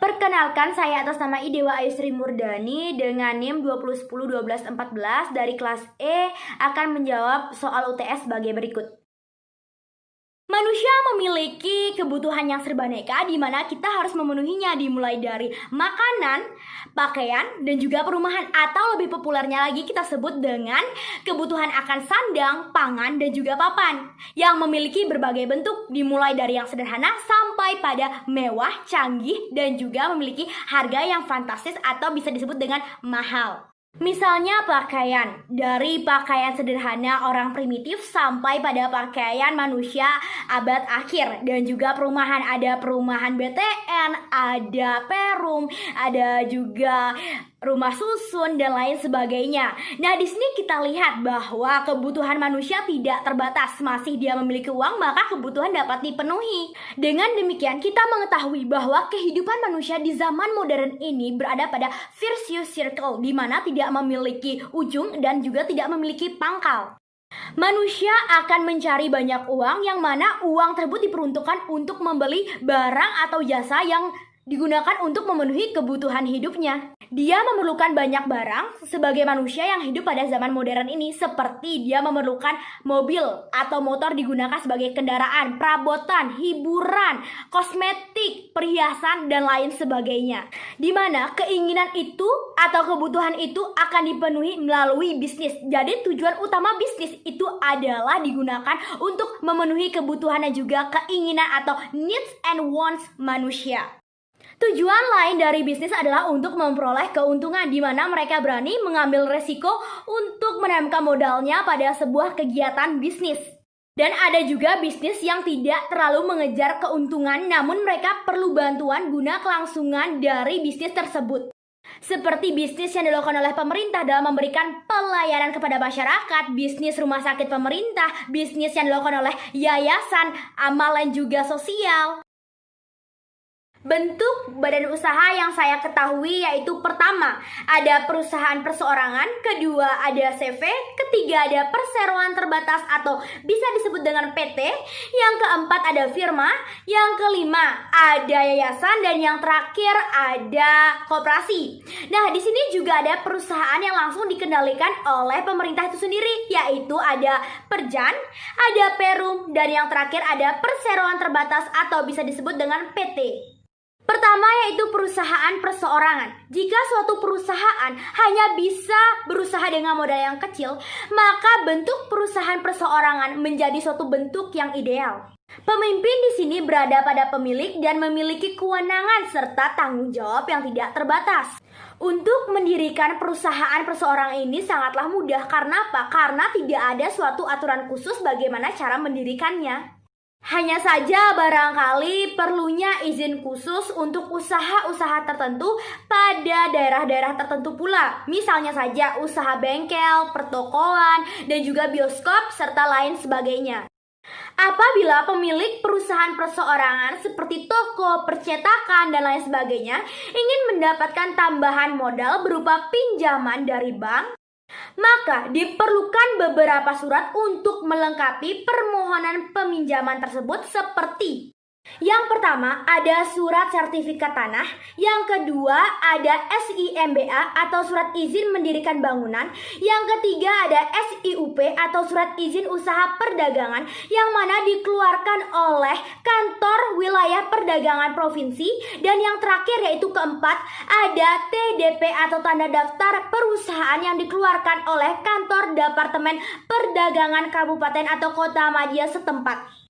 Perkenalkan, saya atas nama Idewa Ayu Sri Murdani dengan NIM 2010-12-14 dari kelas E akan menjawab soal UTS sebagai berikut. Manusia memiliki kebutuhan yang serbaneka di mana kita harus memenuhinya, dimulai dari makanan, pakaian, dan juga perumahan, atau lebih populernya lagi kita sebut dengan kebutuhan akan sandang, pangan, dan juga papan yang memiliki berbagai bentuk, dimulai dari yang sederhana sampai pada mewah, canggih, dan juga memiliki harga yang fantastis atau bisa disebut dengan mahal. Misalnya pakaian, dari pakaian sederhana orang primitif sampai pada pakaian manusia abad akhir. Dan juga perumahan, ada perumahan BTN, ada Perum, ada juga rumah susun dan lain sebagainya. Nah, di sini kita lihat bahwa kebutuhan manusia tidak terbatas. Masih dia memiliki uang, maka kebutuhan dapat dipenuhi. Dengan demikian, kita mengetahui bahwa kehidupan manusia di zaman modern ini berada pada virtuous circle, di mana tidak memiliki ujung dan juga tidak memiliki pangkal. Manusia akan mencari banyak uang, yang mana uang tersebut diperuntukkan untuk membeli barang atau jasa yang digunakan untuk memenuhi kebutuhan hidupnya. Dia memerlukan banyak barang sebagai manusia yang hidup pada zaman modern ini, seperti dia memerlukan mobil atau motor digunakan sebagai kendaraan, perabotan, hiburan, kosmetik, perhiasan, dan lain sebagainya. Di mana keinginan itu atau kebutuhan itu akan dipenuhi melalui bisnis. Jadi tujuan utama bisnis itu adalah digunakan untuk memenuhi kebutuhan dan juga keinginan atau needs and wants manusia. Tujuan lain dari bisnis adalah untuk memperoleh keuntungan, di mana mereka berani mengambil resiko untuk menanamkan modalnya pada sebuah kegiatan bisnis. Dan ada juga bisnis yang tidak terlalu mengejar keuntungan, namun mereka perlu bantuan guna kelangsungan dari bisnis tersebut. Seperti bisnis yang dilakukan oleh pemerintah dalam memberikan pelayanan kepada masyarakat, bisnis rumah sakit pemerintah, bisnis yang dilakukan oleh yayasan, amal, dan juga sosial. Bentuk badan usaha yang saya ketahui yaitu pertama, ada perusahaan perseorangan, kedua ada CV, ketiga ada perseroan terbatas atau bisa disebut dengan PT, yang keempat ada firma, yang kelima ada yayasan, dan yang terakhir ada koperasi. Nah, di sini juga ada perusahaan yang langsung dikendalikan oleh pemerintah itu sendiri, yaitu ada Perjan, ada Perum, dan yang terakhir ada perseroan terbatas atau bisa disebut dengan PT. Pertama yaitu perusahaan perseorangan. Jika suatu perusahaan hanya bisa berusaha dengan modal yang kecil, maka bentuk perusahaan perseorangan menjadi suatu bentuk yang ideal. Pemimpin di sini berada pada pemilik dan memiliki kewenangan serta tanggung jawab yang tidak terbatas. Untuk mendirikan perusahaan perseorangan ini sangatlah mudah. Karena apa? Karena tidak ada suatu aturan khusus bagaimana cara mendirikannya. Hanya saja barangkali perlunya izin khusus untuk usaha-usaha tertentu pada daerah-daerah tertentu pula. Misalnya saja usaha bengkel, pertokoan, dan juga bioskop, serta lain sebagainya. Apabila pemilik perusahaan perseorangan seperti toko, percetakan, dan lain sebagainya ingin mendapatkan tambahan modal berupa pinjaman dari bank, maka diperlukan beberapa surat untuk melengkapi permohonan peminjaman tersebut, seperti yang pertama ada surat sertifikat tanah, yang kedua ada SIMBA atau surat izin mendirikan bangunan, yang ketiga ada SIUP atau surat izin usaha perdagangan yang mana dikeluarkan oleh kantor wilayah perdagangan provinsi, dan yang terakhir yaitu keempat ada TDP atau tanda daftar perusahaan yang dikeluarkan oleh kantor Departemen Perdagangan Kabupaten atau Kota Madya setempat.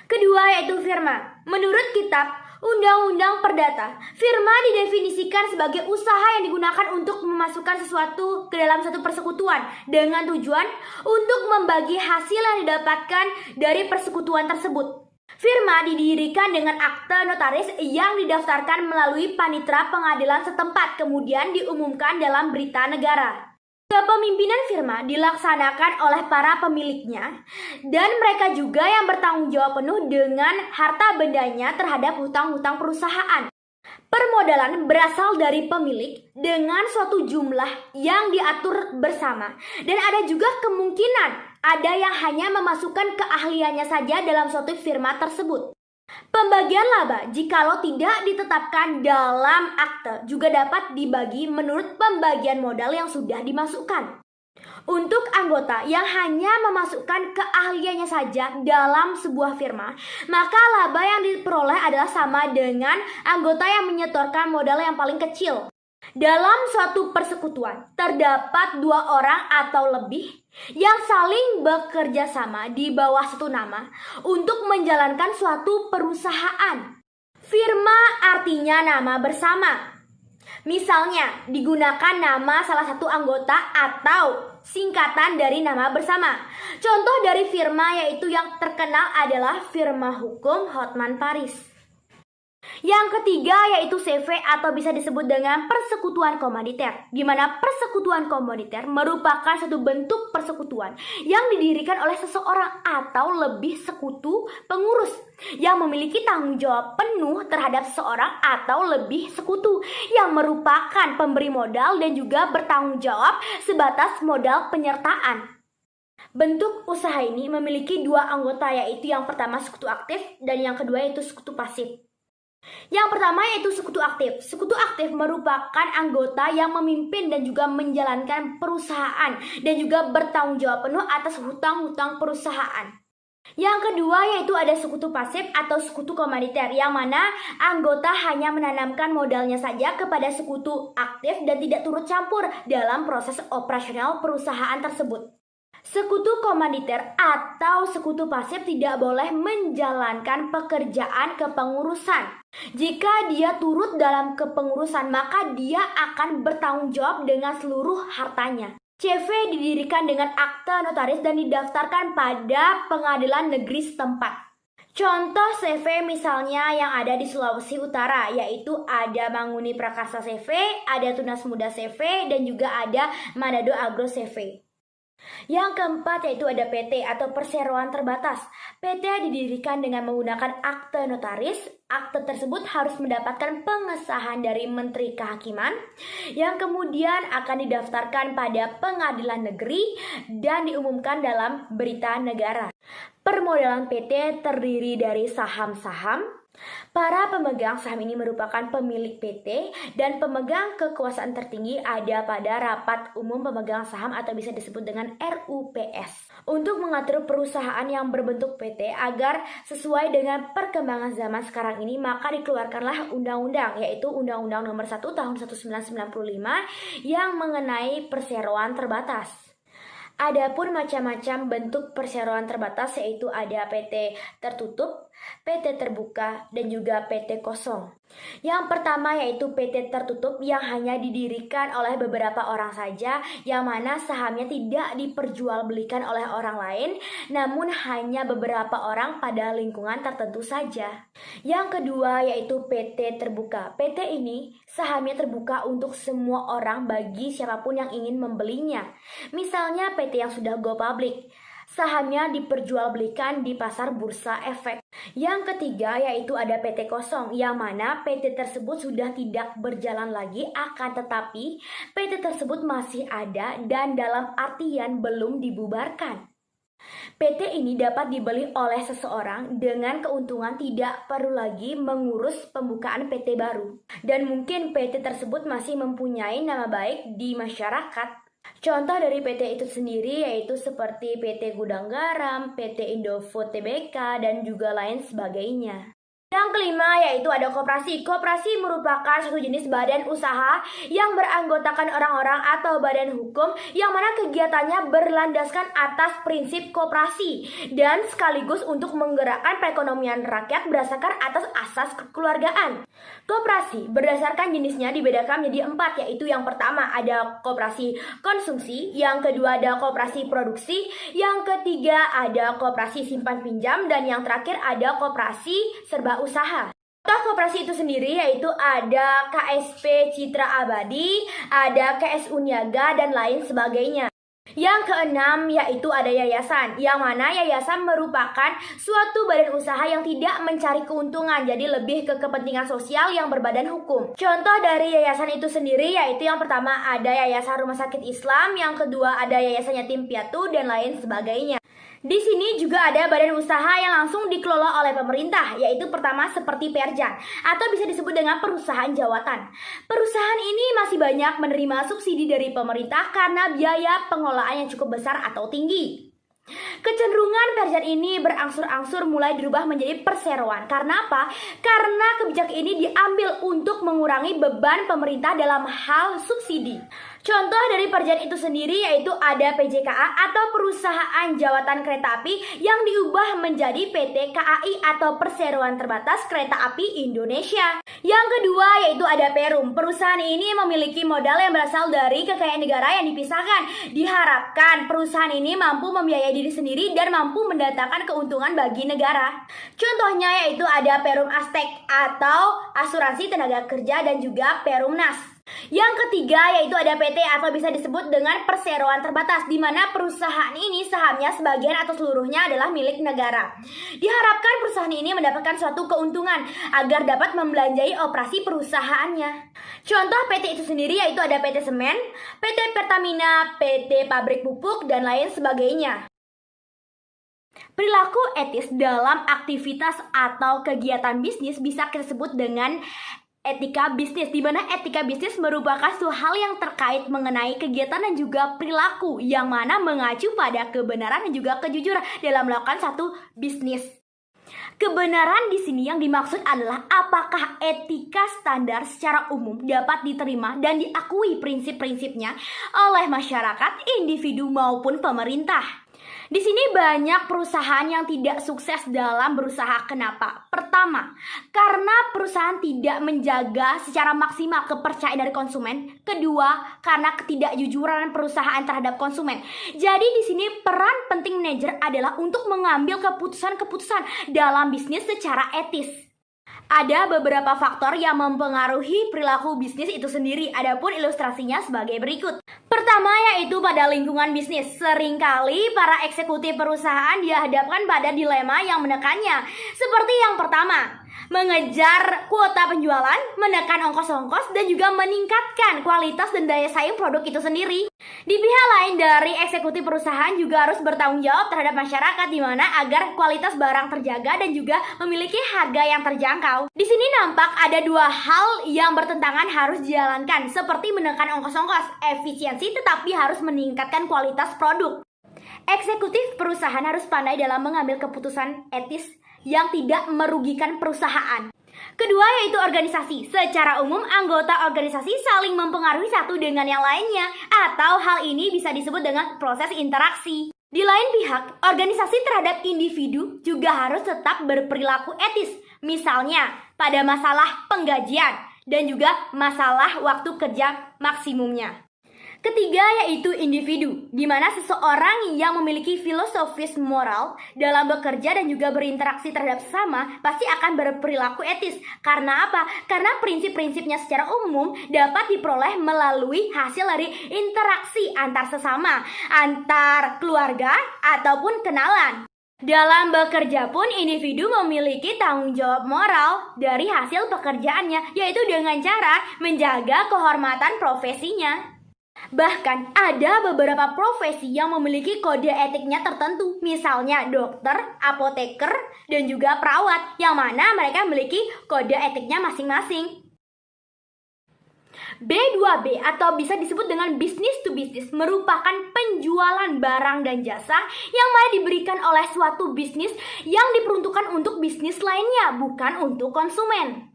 Kedua yaitu firma. Menurut kitab Undang-Undang Perdata, firma didefinisikan sebagai usaha yang digunakan untuk memasukkan sesuatu ke dalam satu persekutuan dengan tujuan untuk membagi hasil yang didapatkan dari persekutuan tersebut. Firma didirikan dengan akte notaris yang didaftarkan melalui panitera pengadilan setempat, kemudian diumumkan dalam berita negara. Kepemimpinan firma dilaksanakan oleh para pemiliknya, dan mereka juga yang bertanggung jawab penuh dengan harta bendanya terhadap hutang-hutang perusahaan. Permodalan berasal dari pemilik dengan suatu jumlah yang diatur bersama, dan ada juga kemungkinan ada yang hanya memasukkan keahliannya saja dalam suatu firma tersebut. Pembagian laba jikalau tidak ditetapkan dalam akte juga dapat dibagi menurut pembagian modal yang sudah dimasukkan. Untuk anggota yang hanya memasukkan keahliannya saja dalam sebuah firma, maka laba yang diperoleh adalah sama dengan anggota yang menyetorkan modal yang paling kecil. Dalam suatu persekutuan, terdapat 2 orang atau lebih yang saling bekerja sama di bawah satu nama untuk menjalankan suatu perusahaan. Firma artinya nama bersama. Misalnya, digunakan nama salah satu anggota atau singkatan dari nama bersama. Contoh dari firma yaitu yang terkenal adalah firma hukum Hotman Paris. Yang ketiga yaitu CV atau bisa disebut dengan persekutuan komoditer, di mana persekutuan komoditer merupakan satu bentuk persekutuan yang didirikan oleh seseorang atau lebih sekutu pengurus yang memiliki tanggung jawab penuh terhadap seseorang atau lebih sekutu yang merupakan pemberi modal dan juga bertanggung jawab sebatas modal penyertaan. Bentuk usaha ini memiliki 2 anggota, yaitu yang pertama sekutu aktif dan yang kedua yaitu sekutu pasif. Yang pertama yaitu sekutu aktif. Sekutu aktif merupakan anggota yang memimpin dan juga menjalankan perusahaan dan juga bertanggung jawab penuh atas hutang-hutang perusahaan. Yang kedua yaitu ada sekutu pasif atau sekutu komoditer, yang mana anggota hanya menanamkan modalnya saja kepada sekutu aktif dan tidak turut campur dalam proses operasional perusahaan tersebut. Sekutu komoditer atau sekutu pasif tidak boleh menjalankan pekerjaan kepengurusan. Jika dia turut dalam kepengurusan, maka dia akan bertanggung jawab dengan seluruh hartanya. CV didirikan dengan akte notaris dan didaftarkan pada pengadilan negeri setempat. Contoh CV misalnya yang ada di Sulawesi Utara, yaitu ada Manguni Prakasa CV, ada Tunas Muda CV, dan juga ada Manado Agro CV. Yang keempat yaitu ada PT atau perseroan terbatas. PT didirikan dengan menggunakan akte notaris. Akte tersebut harus mendapatkan pengesahan dari Menteri Kehakiman yang kemudian akan didaftarkan pada pengadilan negeri dan diumumkan dalam berita negara. Permodalan PT terdiri dari saham-saham. Para pemegang saham ini merupakan pemilik PT dan pemegang kekuasaan tertinggi ada pada Rapat Umum Pemegang Saham atau bisa disebut dengan RUPS. Untuk mengatur perusahaan yang berbentuk PT agar sesuai dengan perkembangan zaman sekarang ini, maka dikeluarkanlah undang-undang, yaitu Undang-Undang Nomor 1 Tahun 1995 yang mengenai perseroan terbatas. Adapun macam-macam bentuk perseroan terbatas yaitu ada PT tertutup, PT terbuka, dan juga PT kosong. Yang pertama yaitu PT tertutup yang hanya didirikan oleh beberapa orang saja, yang mana sahamnya tidak diperjualbelikan oleh orang lain, namun hanya beberapa orang pada lingkungan tertentu saja. Yang kedua yaitu PT terbuka. PT ini sahamnya terbuka untuk semua orang bagi siapapun yang ingin membelinya. Misalnya PT yang sudah go public, sahamnya diperjualbelikan di pasar bursa efek. Yang ketiga yaitu ada PT kosong, yang mana PT tersebut sudah tidak berjalan lagi, akan tetapi PT tersebut masih ada dan dalam artian belum dibubarkan. PT ini dapat dibeli oleh seseorang dengan keuntungan tidak perlu lagi mengurus pembukaan PT baru. Dan mungkin PT tersebut masih mempunyai nama baik di masyarakat. Contoh dari PT itu sendiri yaitu seperti PT Gudang Garam, PT Indofood Tbk, dan juga lain sebagainya. Yang kelima yaitu ada koperasi. Koperasi merupakan suatu jenis badan usaha yang beranggotakan orang-orang atau badan hukum yang mana kegiatannya berlandaskan atas prinsip koperasi dan sekaligus untuk menggerakkan perekonomian rakyat berdasarkan atas asas kekeluargaan. Koperasi berdasarkan jenisnya dibedakan menjadi 4, yaitu yang pertama ada koperasi konsumsi, yang kedua ada koperasi produksi, yang ketiga ada koperasi simpan pinjam, dan yang terakhir ada koperasi serba usaha. Contoh koperasi itu sendiri yaitu ada KSP Citra Abadi, ada KSU Niaga, dan lain sebagainya. Yang keenam yaitu ada yayasan, yang mana yayasan merupakan suatu badan usaha yang tidak mencari keuntungan, jadi lebih ke kepentingan sosial yang berbadan hukum. Contoh dari yayasan itu sendiri yaitu yang pertama ada Yayasan Rumah Sakit Islam, yang kedua ada Yayasan Yatim Piatu, dan lain sebagainya. Di sini juga ada badan usaha yang langsung dikelola oleh pemerintah, yaitu pertama seperti Perjan, atau bisa disebut dengan perusahaan jawatan. Perusahaan ini masih banyak menerima subsidi dari pemerintah karena biaya pengelolaan yang cukup besar atau tinggi. Kecenderungan Perjan ini berangsur-angsur mulai dirubah menjadi perseroan. Karena apa? Karena kebijakan ini diambil untuk mengurangi beban pemerintah dalam hal subsidi. Contoh dari Perjan itu sendiri yaitu ada PJKA atau Perusahaan Jawatan Kereta Api yang diubah menjadi PT KAI atau Perseroan Terbatas Kereta Api Indonesia. Yang kedua yaitu ada Perum. Perusahaan ini memiliki modal yang berasal dari kekayaan negara yang dipisahkan. Diharapkan perusahaan ini mampu membiayai diri sendiri dan mampu mendatangkan keuntungan bagi negara. Contohnya yaitu ada Perum Aztec atau Asuransi Tenaga Kerja dan juga Perumnas. Yang ketiga yaitu ada PT atau bisa disebut dengan perseroan terbatas, di mana perusahaan ini sahamnya sebagian atau seluruhnya adalah milik negara. Diharapkan perusahaan ini mendapatkan suatu keuntungan agar dapat membelanjai operasi perusahaannya. Contoh PT itu sendiri yaitu ada PT Semen, PT Pertamina, PT Pabrik Pupuk, dan lain sebagainya. Perilaku etis dalam aktivitas atau kegiatan bisnis bisa kita sebut dengan etika bisnis, di mana etika bisnis merupakan suatu hal yang terkait mengenai kegiatan dan juga perilaku yang mana mengacu pada kebenaran dan juga kejujuran dalam melakukan satu bisnis. Kebenaran di sini yang dimaksud adalah apakah etika standar secara umum dapat diterima dan diakui prinsip-prinsipnya oleh masyarakat, individu maupun pemerintah. Di sini banyak perusahaan yang tidak sukses dalam berusaha. Kenapa? Pertama, karena perusahaan tidak menjaga secara maksimal kepercayaan dari konsumen. Kedua, karena ketidakjujuran perusahaan terhadap konsumen. Jadi di sini peran penting manajer adalah untuk mengambil keputusan-keputusan dalam bisnis secara etis. Ada beberapa faktor yang mempengaruhi perilaku bisnis itu sendiri. Adapun ilustrasinya sebagai berikut. Pertama yaitu pada lingkungan bisnis. Seringkali para eksekutif perusahaan dihadapkan pada dilema yang menekannya. Seperti yang pertama, mengejar kuota penjualan, menekan ongkos-ongkos, dan juga meningkatkan kualitas dan daya saing produk itu sendiri. Di pihak lain dari eksekutif perusahaan juga harus bertanggung jawab terhadap masyarakat, di mana agar kualitas barang terjaga dan juga memiliki harga yang terjangkau. Di sini nampak ada dua hal yang bertentangan harus dijalankan, seperti menekan ongkos-ongkos, efisiensi, tetapi harus meningkatkan kualitas produk. Eksekutif perusahaan harus pandai dalam mengambil keputusan etis yang tidak merugikan perusahaan. Kedua yaitu organisasi. Secara umum anggota organisasi saling mempengaruhi satu dengan yang lainnya, atau hal ini bisa disebut dengan proses interaksi. Di lain pihak, organisasi terhadap individu juga harus tetap berperilaku etis. Misalnya pada masalah penggajian dan juga masalah waktu kerja maksimumnya. Ketiga yaitu individu, di mana seseorang yang memiliki filosofis moral dalam bekerja dan juga berinteraksi terhadap sesama pasti akan berperilaku etis. Karena apa? Karena prinsip-prinsipnya secara umum dapat diperoleh melalui hasil dari interaksi antar sesama, antar keluarga, ataupun kenalan. Dalam bekerja pun individu memiliki tanggung jawab moral dari hasil pekerjaannya, yaitu dengan cara menjaga kehormatan profesinya. Bahkan ada beberapa profesi yang memiliki kode etiknya tertentu, misalnya dokter, apoteker, dan juga perawat, yang mana mereka memiliki kode etiknya masing-masing. B2B atau bisa disebut dengan business to business merupakan penjualan barang dan jasa yang mana diberikan oleh suatu bisnis yang diperuntukkan untuk bisnis lainnya, bukan untuk konsumen.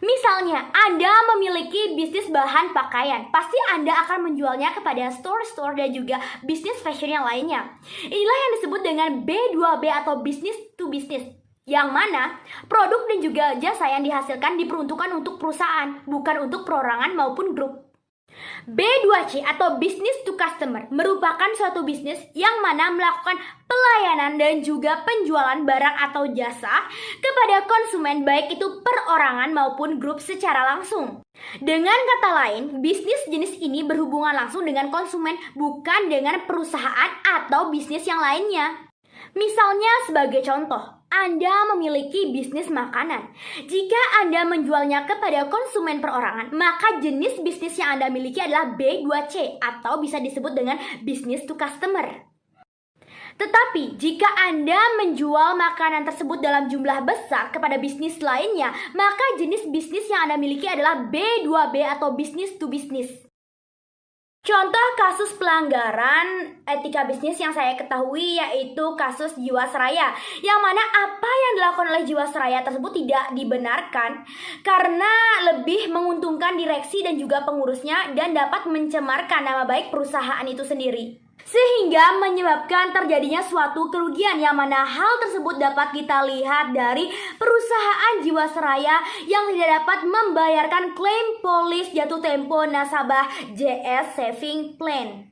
Misalnya, Anda memiliki bisnis bahan pakaian, pasti Anda akan menjualnya kepada store-store dan juga bisnis fashion yang lainnya. Inilah yang disebut dengan B2B atau business to business, yang mana produk dan juga jasa yang dihasilkan diperuntukkan untuk perusahaan, bukan untuk perorangan maupun grup. B2C atau business to customer merupakan suatu bisnis yang mana melakukan pelayanan dan juga penjualan barang atau jasa kepada konsumen, baik itu perorangan maupun grup secara langsung. Dengan kata lain, bisnis jenis ini berhubungan langsung dengan konsumen, bukan dengan perusahaan atau bisnis yang lainnya. Misalnya sebagai contoh, Anda memiliki bisnis makanan. Jika Anda menjualnya kepada konsumen perorangan, maka jenis bisnis yang Anda miliki adalah B2C atau bisa disebut dengan business to customer. Tetapi, jika Anda menjual makanan tersebut dalam jumlah besar kepada bisnis lainnya, maka jenis bisnis yang Anda miliki adalah B2B atau business to business. Contoh kasus pelanggaran etika bisnis yang saya ketahui yaitu kasus Jiwasraya, yang mana apa yang dilakukan oleh Jiwasraya tersebut tidak dibenarkan karena lebih menguntungkan direksi dan juga pengurusnya dan dapat mencemarkan nama baik perusahaan itu sendiri, sehingga menyebabkan terjadinya suatu kerugian, yang mana hal tersebut dapat kita lihat dari perusahaan Jiwasraya yang tidak dapat membayarkan klaim polis jatuh tempo nasabah JS Saving Plan.